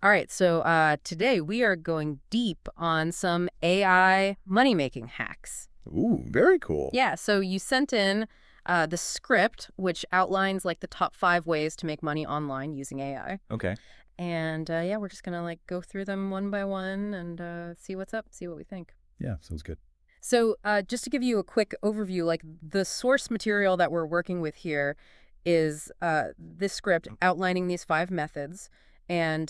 All right, so today we are going deep on some AI money-making hacks. Ooh, very cool. Yeah, so you sent in the script, which outlines like the top 5 ways to make money online using AI. Okay. And yeah, we're just gonna like go through them one by one and see what's up, see what we think. Yeah, sounds good. So just to give you a quick overview, like the source material that we're working with here is this script outlining these 5 methods. And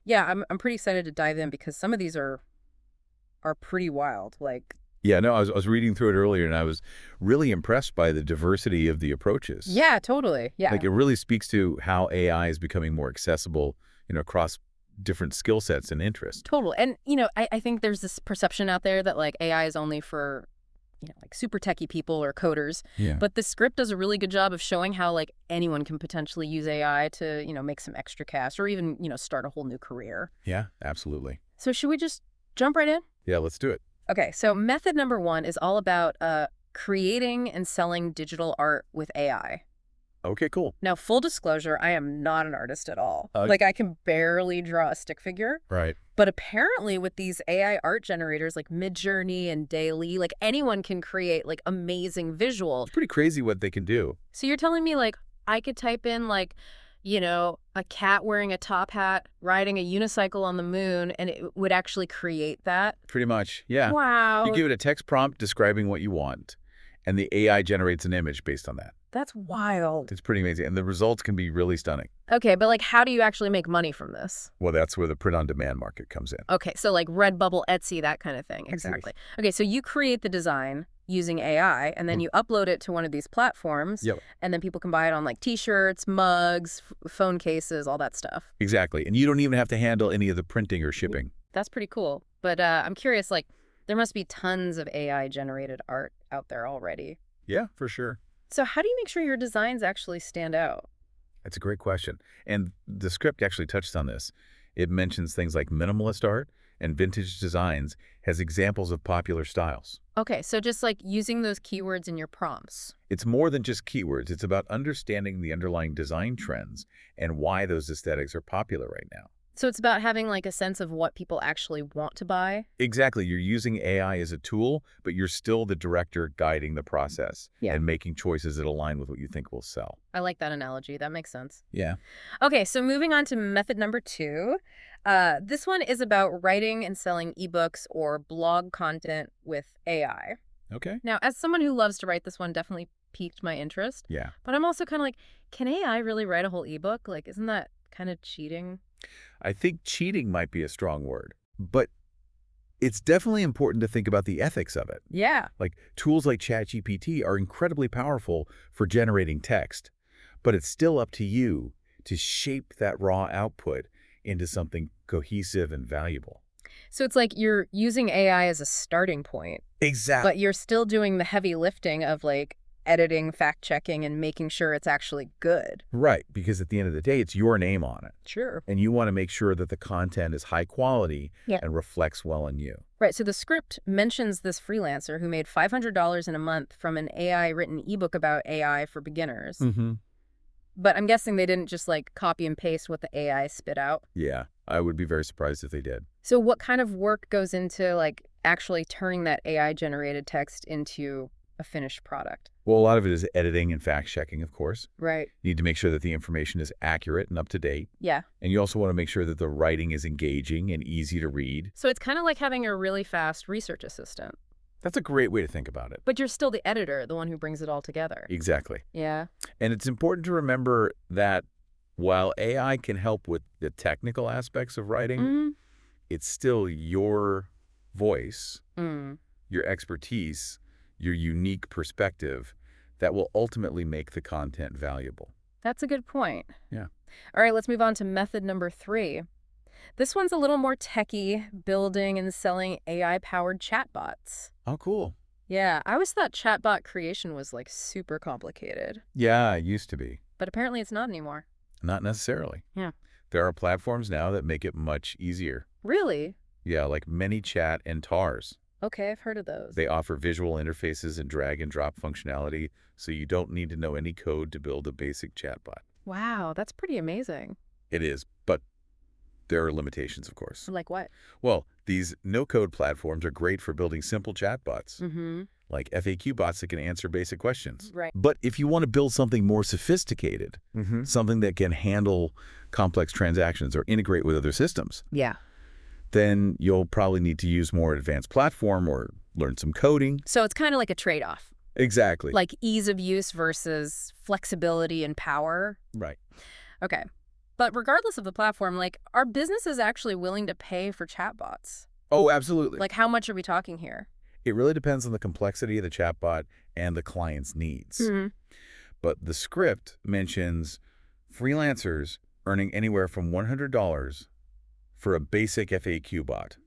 yeah, I'm pretty excited to dive in because some of these are pretty wild. Like, Yeah, no, I was reading through it earlier, and I was really impressed by the diversity of the approaches. yeah, totally. Like, Yeah, it really speaks to how AI is becoming more accessible, across different skill sets and interests. total. And, you know, I think there's this perception out there that like AI is only for, like super techie people or coders. Yeah. But the script does a really good job of showing how like anyone can potentially use AI to, make some extra cash or even, start a whole new career. Yeah, absolutely. So should we just jump right in? Yeah, let's do it. Okay, so method number 1 is all about creating and selling digital art with AI. Okay, cool. Now, full disclosure, I am not an artist at all. Uh, Like, I can barely draw a stick figure. right. But apparently, with these AI art generators like Midjourney and Daily, like anyone can create like amazing visual. It's pretty crazy what they can do. So you're telling me like I could type in like, a cat wearing a top hat riding a unicycle on the moon and it would actually create that? Pretty much. Yeah. You Wow. give it a text prompt describing what you want, and the AI generates an image based on that. That's wild. It's pretty amazing, and the results can be really stunning. Okay, but like how do you actually make money from this? Well, that's where the print-on-demand market comes in. Okay, so like Redbubble, Etsy, that kind of thing. Exactly. Exactly. Okay, so you create the design using AI and then Mm. you upload it to one of these platforms Yep. and then people can buy it on like t-shirts, mugs, phone cases, all that stuff. Exactly. And you don't even have to handle any of the printing or shipping. That's pretty cool. But I'm curious, like there must be tons of AI generated art out there already. Yeah, for sure. So how do you make sure your designs actually stand out? That's a great question. And the script actually touched on this. It mentions things like minimalist art and vintage designs as examples of popular styles. Okay, so just like using those keywords in your prompts. It's more than just keywords. It's about understanding the underlying design trends and why those aesthetics are popular right now. So it's about having like a sense of what people actually want to buy. Exactly. You're using AI as a tool, but you're still the director guiding the process Yeah. and making choices that align with what you think will sell. I like that analogy. That makes sense. Yeah. Okay, so moving on to method number 2. This one is about writing and selling ebooks or blog content with AI. Okay. Now, as someone who loves to write, this one definitely piqued my interest. Yeah. But I'm also kind of like, can AI really write a whole ebook? Like, isn't that kind of cheating? I think cheating might be a strong word, but it's definitely important to think about the ethics of it. Yeah. Like tools like ChatGPT are incredibly powerful for generating text, but it's still up to you to shape that raw output into something cohesive and valuable. So it's like you're using AI as a starting point, Exactly. but you're still doing the heavy lifting of like editing, fact checking, and making sure it's actually good. Right, because at the end of the day, it's your name on it. Sure. And you want to make sure that the content is high quality Yeah. and reflects well on you. Right. So the script mentions this freelancer who made $500 in a month from an AI written ebook about AI for beginners. Mm-hmm. But I'm guessing they didn't just like copy and paste what the AI spit out. Yeah, I would be very surprised if they did. So what kind of work goes into like actually turning that AI generated text into a finished product? Well, a lot of it is editing and fact checking, of course. Right. You need to make sure that the information is accurate and up to date. Yeah. And you also want to make sure that the writing is engaging and easy to read. So it's kind of like having a really fast research assistant, That's a great way to think about it. but you're still the editor, the one who brings it all together. Exactly. Yeah. And it's important to remember that while AI can help with the technical aspects of writing, Mm-hmm. it's still your voice, Mm. your expertise, your unique perspective that will ultimately make the content valuable. That's a good point. Yeah. All right, let's move on to method number 3. This one's a little more techy, building and selling AI-powered chatbots. Oh, cool. Yeah, I always thought chatbot creation was like super complicated, Yeah, it used to be. but apparently it's not anymore. Not necessarily. Yeah. There are platforms now that make it much easier. Really? Yeah, like ManyChat and Tars. Okay, I've heard of those. They offer visual interfaces and drag and drop functionality, so you don't need to know any code to build a basic chatbot. Wow, that's pretty amazing. It is, but there are limitations, of course. Like what? Well, these no-code platforms are great for building simple chatbots, Mm-hmm. like FAQ bots that can answer basic questions. Right. But if you want to build something more sophisticated, something that can handle complex transactions or integrate with other systems, Yeah. then you'll probably need to use more advanced platform or learn some coding. So it's kind of like a trade-off, Exactly. like ease of use versus flexibility and power. Right. Okay. But regardless of the platform, like, are businesses actually willing to pay for chatbots? Oh, absolutely. Like, how much are we talking here? It really depends on the complexity of the chatbot and the client's needs. Mm-hmm. But the script mentions freelancers earning anywhere from $100 for a basic FAQ bot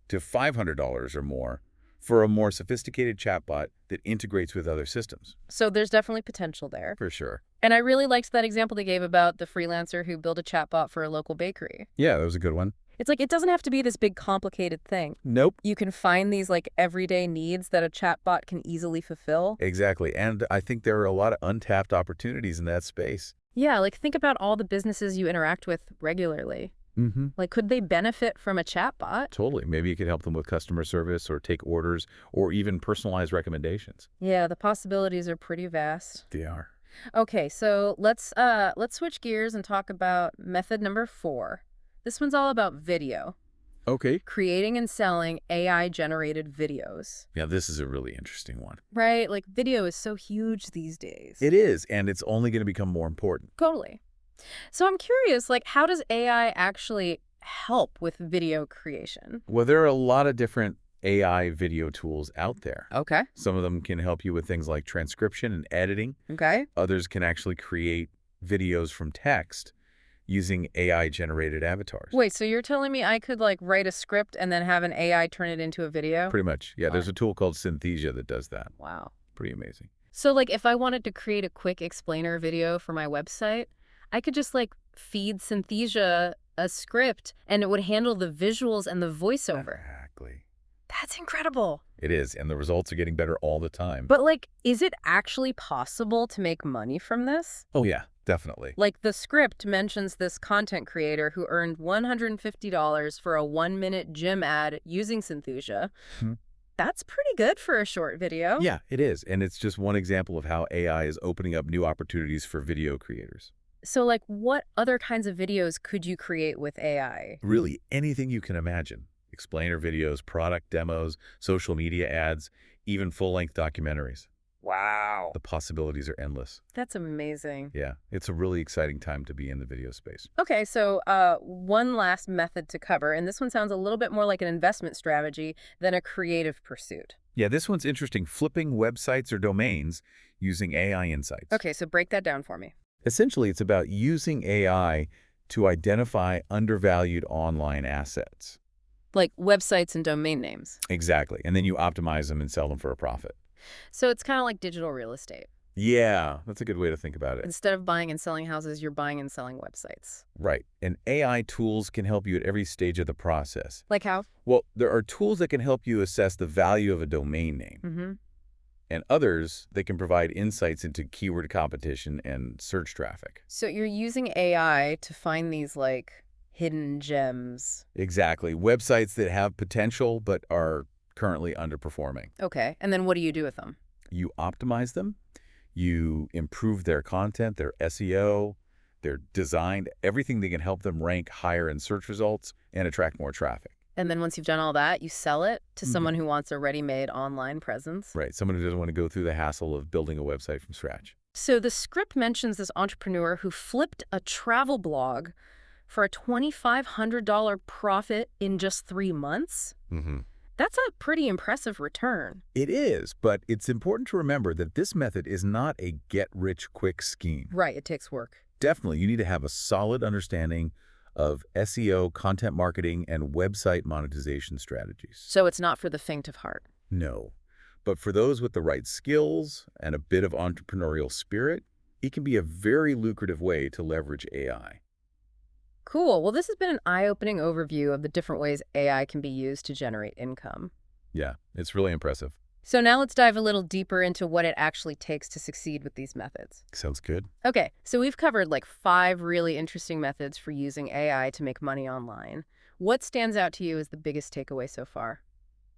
to $500 or more for a more sophisticated chatbot that integrates with other systems. So there's definitely potential there. For sure. And I really liked that example they gave about the freelancer who built a chatbot for a local bakery. Yeah, that was a good one. It's like, it doesn't have to be this big complicated thing. Nope. You can find these like everyday needs that a chatbot can easily fulfill. Exactly. And I think there are a lot of untapped opportunities in that space. Yeah, like think about all the businesses you interact with regularly. Mm-hmm. Like, could they benefit from a chatbot? Totally. Maybe you could help them with customer service or take orders or even personalized recommendations. Yeah, the possibilities are pretty vast. They are. Okay, so let's switch gears and talk about method number 4. This one's all about video. Okay. Creating and selling AI-generated videos. Yeah, this is a really interesting one. Right? Like, video is so huge these days. It is, and it's only going to become more important. Totally. So I'm curious, like, how does AI actually help with video creation? Well, there are a lot of different AI video tools out there. Okay. Some of them can help you with things like transcription and editing. Okay. Others can actually create videos from text using AI-generated avatars. Wait, so you're telling me I could, like, write a script and then have an AI turn it into a video? Pretty much. Yeah, there's a tool called Synthesia that does that. Wow. Pretty amazing. So, like, if I wanted to create a quick explainer video for my website, I could just, like, feed Synthesia a script and it would handle the visuals and the voiceover. Exactly. That's incredible. It is, and the results are getting better all the time. But, like, is it actually possible to make money from this? Oh, yeah, definitely. Like, the script mentions this content creator who earned $150 for a 1-minute gym ad using Synthesia. Hmm. That's pretty good for a short video. Yeah, it is, and it's just one example of how AI is opening up new opportunities for video creators. So, like, what other kinds of videos could you create with AI? Really, anything you can imagine. Explainer videos, product demos, social media ads, even full-length documentaries. Wow. The possibilities are endless. That's amazing. Yeah, it's a really exciting time to be in the video space. Okay, so one last method to cover, and this one sounds a little bit more like an investment strategy than a creative pursuit. Yeah, this one's interesting. Flipping websites or domains using AI insights. Okay, so break that down for me. Essentially, it's about using AI to identify undervalued online assets. Like websites and domain names. Exactly. And then you optimize them and sell them for a profit. So it's kind of like digital real estate. Yeah, that's a good way to think about it. Instead of buying and selling houses, you're buying and selling websites. Right. And AI tools can help you at every stage of the process. Like how? Well, there are tools that can help you assess the value of a domain name. Mm-hmm. And others, they can provide insights into keyword competition and search traffic. So you're using AI to find these, like, hidden gems. Exactly. Websites that have potential but are currently underperforming. Okay, and then what do you do with them? You optimize them. You improve their content, their SEO, their design, everything that can help them rank higher in search results and attract more traffic. And then once you've done all that, you sell it to someone who wants a ready-made online presence. Right. Someone who doesn't want to go through the hassle of building a website from scratch. So the script mentions this entrepreneur who flipped a travel blog for a $2,500 profit in just 3 months. Mm-hmm. That's a pretty impressive return. It is, but it's important to remember that this method is not a get-rich-quick scheme. Right, it takes work. Definitely, you need to have a solid understanding of SEO, content marketing, and website monetization strategies. So it's not for the faint of heart. No. But for those with the right skills and a bit of entrepreneurial spirit, it can be a very lucrative way to leverage AI. Cool. Well, this has been an eye-opening overview of the different ways AI can be used to generate income. Yeah, it's really impressive. So now let's dive a little deeper into what it actually takes to succeed with these methods. Sounds good. Okay, so we've covered like 5 really interesting methods for using AI to make money online. What stands out to you as the biggest takeaway so far?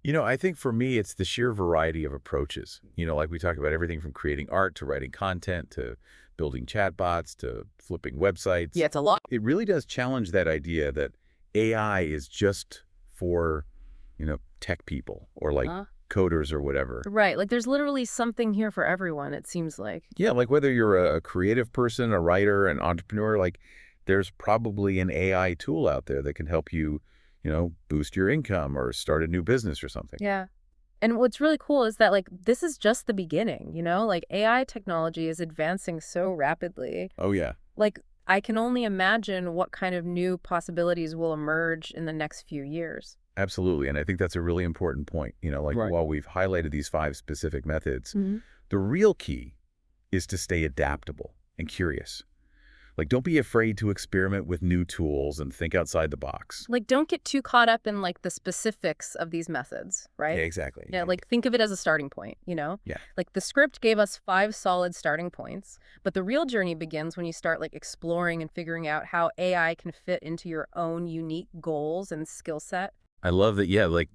I think for me, it's the sheer variety of approaches. Like we talk about everything from creating art to writing content to building chatbots to flipping websites. Yeah, it's a lot. It really does challenge that idea that AI is just for, tech people or like Huh? coders or whatever. Right, like there's literally something here for everyone, it seems like. Yeah, like whether you're a creative person, a writer, an entrepreneur, like there's probably an AI tool out there that can help you, boost your income or start a new business or something. Yeah. And what's really cool is that like this is just the beginning, Like AI technology is advancing so rapidly. Oh, yeah. Like I can only imagine what kind of new possibilities will emerge in the next few years. Absolutely. And I think that's a really important point. Like Right. while we've highlighted these 5 specific methods, Hmm. the real key is to stay adaptable and curious. Like, don't be afraid to experiment with new tools and think outside the box. Like don't get too caught up in like the specifics of these methods, right? Yeah, exactly. Yeah, like think of it as a starting point. Yeah. Like the script gave us 5 solid starting points, but the real journey begins when you start like exploring and figuring out how AI can fit into your own unique goals and skill set. I love that. Yeah, like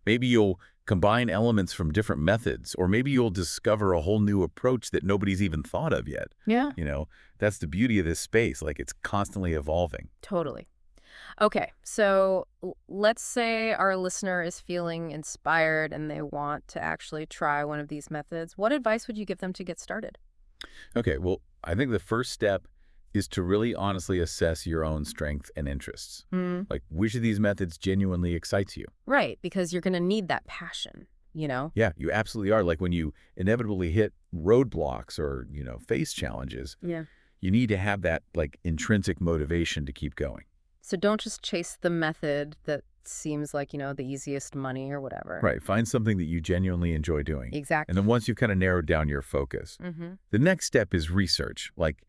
maybe you'll combine elements from different methods, or maybe you'll discover a whole new approach that nobody's even thought of yet. Yeah. That's the beauty of this space. Like it's constantly evolving. Totally. Okay, so let's say our listener is feeling inspired and they want to actually try one of these methods. What advice would you give them to get started? Okay, well, I think the first step is to really honestly assess your own strengths and interests. Mm. Like which of these methods genuinely excites you? Right, because you're going to need that passion. Yeah, you absolutely are. Like when you inevitably hit roadblocks or, face challenges, Yeah. you need to have that like intrinsic motivation to keep going. So don't just chase the method that seems like, the easiest money or whatever. Right. Find something that you genuinely enjoy doing. Exactly. And then once you've kind of narrowed down your focus, Mm-hmm. the next step is research. Like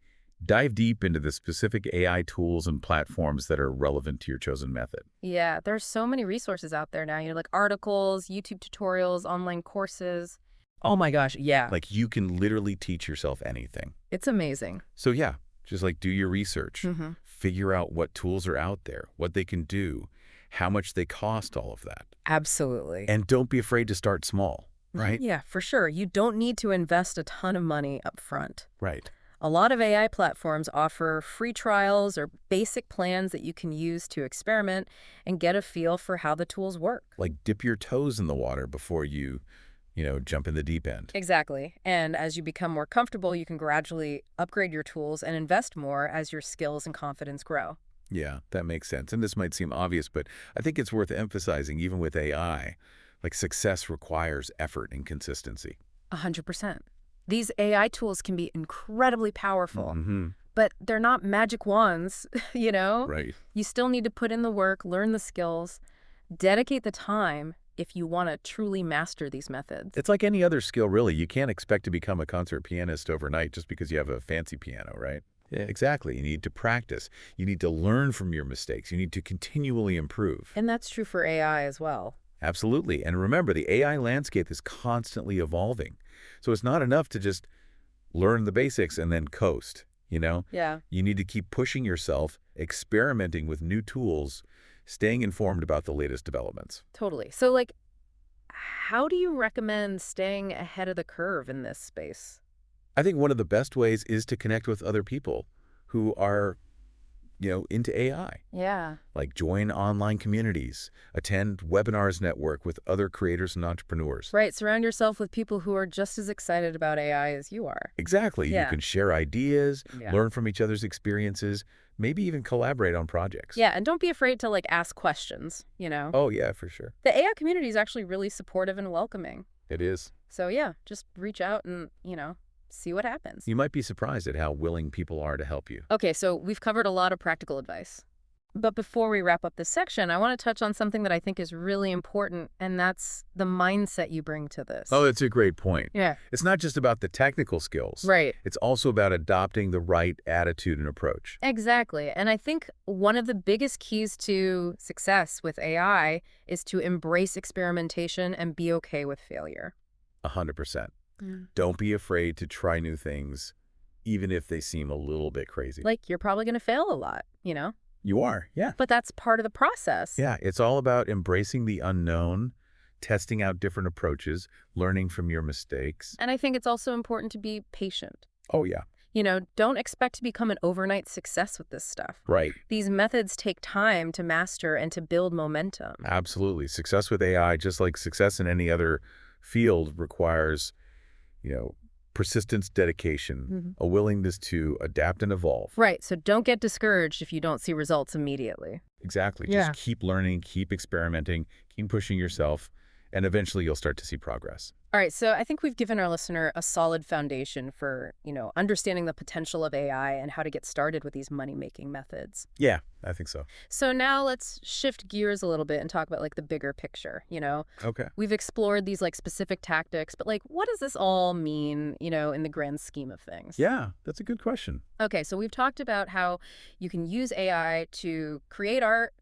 dive deep into the specific AI tools and platforms that are relevant to your chosen method. Yeah, there's so many resources out there now, like articles, YouTube tutorials, online courses. Oh my gosh, yeah. Like you can literally teach yourself anything. It's amazing. So yeah, just like do your research, Mm-hmm. figure out what tools are out there, what they can do, how much they cost, all of that. Absolutely. And don't be afraid to start small, right? Yeah, for sure. You don't need to invest a ton of money up front. Right. A lot of AI platforms offer free trials or basic plans that you can use to experiment and get a feel for how the tools work. Like dip your toes in the water before you, jump in the deep end. Exactly. And as you become more comfortable, you can gradually upgrade your tools and invest more as your skills and confidence grow. Yeah, that makes sense. And this might seem obvious, but I think it's worth emphasizing, even with AI, like success requires effort and consistency. 100%. These AI tools can be incredibly powerful, Mm-hmm. but they're not magic wands, Right. You still need to put in the work, learn the skills, dedicate the time if you want to truly master these methods. It's like any other skill, really. You can't expect to become a concert pianist overnight just because you have a fancy piano, right? Yeah, exactly. You need to practice. You need to learn from your mistakes. You need to continually improve. And that's true for AI as well. Absolutely. And remember, the AI landscape is constantly evolving. So it's not enough to just learn the basics and then coast, Yeah. You need to keep pushing yourself, experimenting with new tools, staying informed about the latest developments. Totally. So, like, how do you recommend staying ahead of the curve in this space? I think one of the best ways is to connect with other people who are, into AI. Yeah. Like join online communities, attend webinars, network with other creators and entrepreneurs. Right. Surround yourself with people who are just as excited about AI as you are. Exactly. Yeah. You can share ideas, Yeah. learn from each other's experiences, maybe even collaborate on projects. Yeah. And don't be afraid to, like, ask questions. Oh, yeah, for sure. The AI community is actually really supportive and welcoming. It is. So, yeah, just reach out and, see what happens. You might be surprised at how willing people are to help you. Okay, so we've covered a lot of practical advice. But before we wrap up this section, I want to touch on something that I think is really important, and that's the mindset you bring to this. Oh, that's a great point. Yeah. It's not just about the technical skills. Right. It's also about adopting the right attitude and approach. Exactly. And I think one of the biggest keys to success with AI is to embrace experimentation and be okay with failure. 100%. Mm. Don't be afraid to try new things, even if they seem a little bit crazy. Like, you're probably going to fail a lot, You are, yeah. but that's part of the process. Yeah, it's all about embracing the unknown, testing out different approaches, learning from your mistakes. And I think it's also important to be patient. Oh, yeah. Don't expect to become an overnight success with this stuff. Right. These methods take time to master and to build momentum. Absolutely. Success with AI, just like success in any other field, requires, persistence, dedication, a willingness to adapt and evolve. Right, so don't get discouraged if you don't see results immediately. Exactly. Yeah. Just keep learning, keep experimenting, keep pushing yourself, and eventually you'll start to see progress. All right, so I think we've given our listener a solid foundation for, understanding the potential of AI and how to get started with these money-making methods. Yeah, I think so. So now let's shift gears a little bit and talk about the bigger picture, Okay. We've explored these specific tactics, but what does this all mean, in the grand scheme of things? Yeah, that's a good question. Okay, so we've talked about how you can use AI to create art,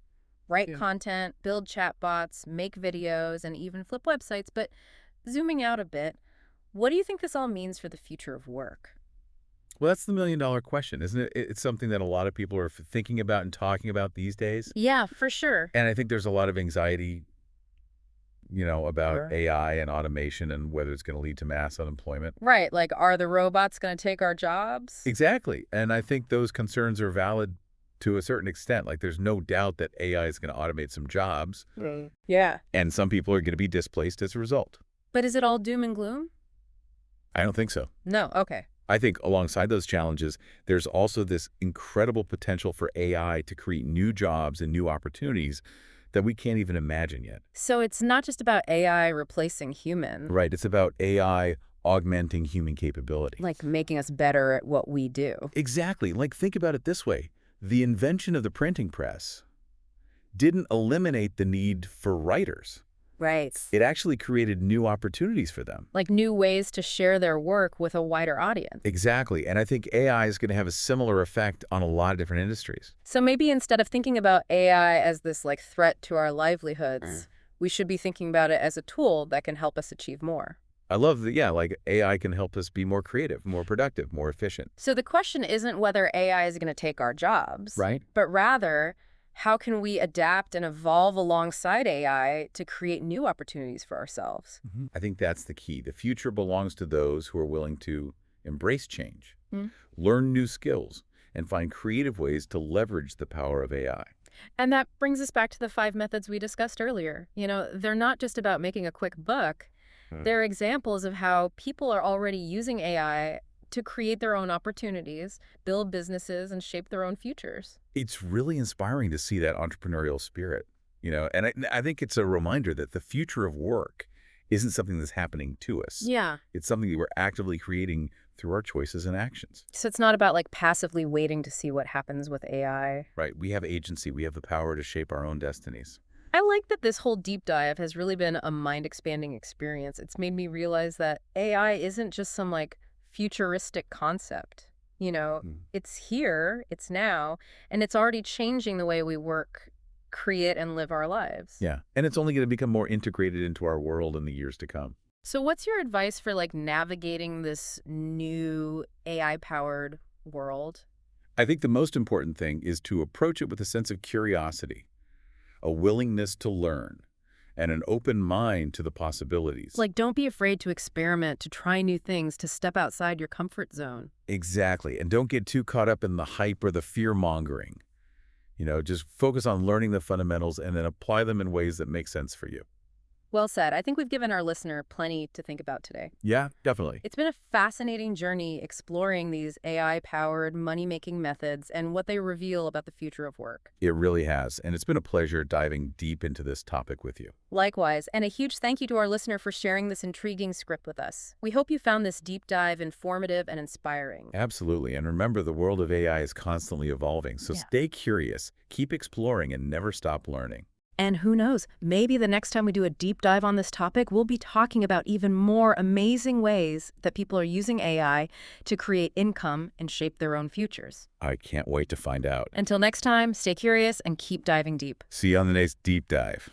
write content, build chatbots, make videos, and even flip websites. But zooming out a bit, what do you think this all means for the future of work? Well, that's the million-dollar question, isn't it? It's something that a lot of people are thinking about and talking about these days. Yeah, for sure. And I think there's a lot of anxiety, about Sure. AI and automation and whether it's going to lead to mass unemployment. Right, are the robots going to take our jobs? Exactly. And I think those concerns are valid to a certain extent. Like, there's no doubt that AI is going to automate some jobs, Right. Yeah. and some people are going to be displaced as a result. But is it all doom and gloom? I don't think so. No, okay. I think alongside those challenges, there's also this incredible potential for AI to create new jobs and new opportunities that we can't even imagine yet. So it's not just about AI replacing human, Right. It's about AI augmenting human capability. making us better at what we do. Exactly. Think about it this way. The invention of the printing press didn't eliminate the need for writers. Right. It actually created new opportunities for them. New ways to share their work with a wider audience. Exactly. And I think AI is going to have a similar effect on a lot of different industries. So maybe instead of thinking about AI as this threat to our livelihoods, we should be thinking about it as a tool that can help us achieve more. I love that, AI can help us be more creative, more productive, more efficient. So the question isn't whether AI is going to take our jobs, Right. but rather, how can we adapt and evolve alongside AI to create new opportunities for ourselves? I think that's the key. The future belongs to those who are willing to embrace change, learn new skills, and find creative ways to leverage the power of AI. And that brings us back to the 5 methods we discussed earlier. They're not just about making a quick buck. They're examples of how people are already using AI to create their own opportunities, build businesses, and shape their own futures. It's really inspiring to see that entrepreneurial spirit, and I think it's a reminder that the future of work isn't something that's happening to us. Yeah. It's something that we're actively creating through our choices and actions. So it's not about passively waiting to see what happens with AI. Right. We have agency. We have the power to shape our own destinies. I like that this whole deep dive has really been a mind-expanding experience. It's made me realize that AI isn't just some futuristic concept. It's here, it's now, and it's already changing the way we work, create, and live our lives. Yeah. And it's only going to become more integrated into our world in the years to come. So what's your advice for navigating this new AI-powered world? I think the most important thing is to approach it with a sense of curiosity, a willingness to learn, and an open mind to the possibilities. Don't be afraid to experiment, to try new things, to step outside your comfort zone. Exactly. And don't get too caught up in the hype or the fear-mongering. Just focus on learning the fundamentals and then apply them in ways that make sense for you. Well said. I think we've given our listener plenty to think about today. Yeah, definitely. It's been a fascinating journey exploring these AI-powered money-making methods and what they reveal about the future of work. It really has. And it's been a pleasure diving deep into this topic with you. Likewise, and a huge thank you to our listener for sharing this intriguing script with us. We hope you found this deep dive informative and inspiring. Absolutely. And remember, the world of AI is constantly evolving. So stay curious, keep exploring, and never stop learning. And who knows, maybe the next time we do a deep dive on this topic, we'll be talking about even more amazing ways that people are using AI to create income and shape their own futures. I can't wait to find out. Until next time, stay curious and keep diving deep. See you on the next deep dive.